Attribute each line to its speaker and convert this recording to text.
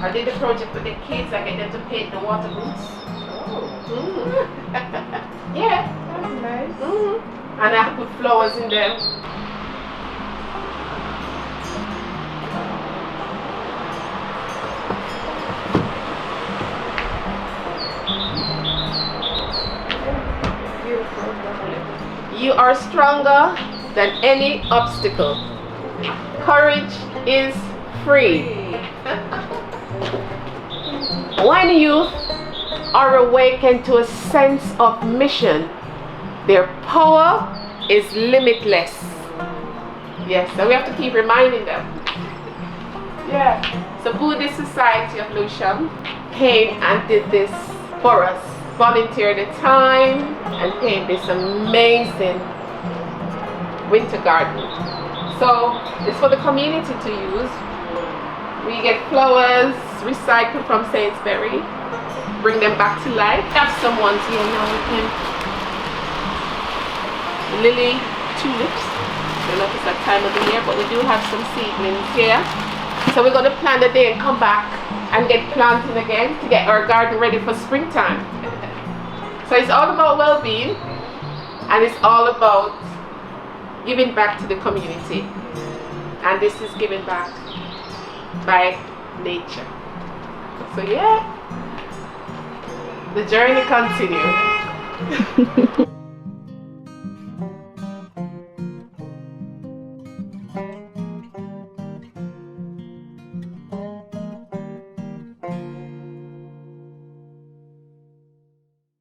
Speaker 1: I did the project with the kids. I get them to paint the water boots.
Speaker 2: Oh.
Speaker 1: Yeah.
Speaker 2: That's nice.
Speaker 1: And I put flowers in them. You are stronger than any obstacle. Courage is free. When youth are awakened to a sense of mission, their power is limitless. Yes, so we have to keep reminding them. Yeah. So Buddhist Society of Lusham came and did this for us. Volunteered the time and paint this amazing winter garden. So it's for the community to use. We get flowers recycled from Sainsbury, bring them back to life. We have some ones here now with him. Lily tulips. I don't know if it's that time of the year, but we do have some seedlings here. So we're going to plan the day and come back and get planting again to get our garden ready for springtime. So it's all about well-being, and it's all about giving back to the community. And this is giving back by nature. So yeah, the journey continues.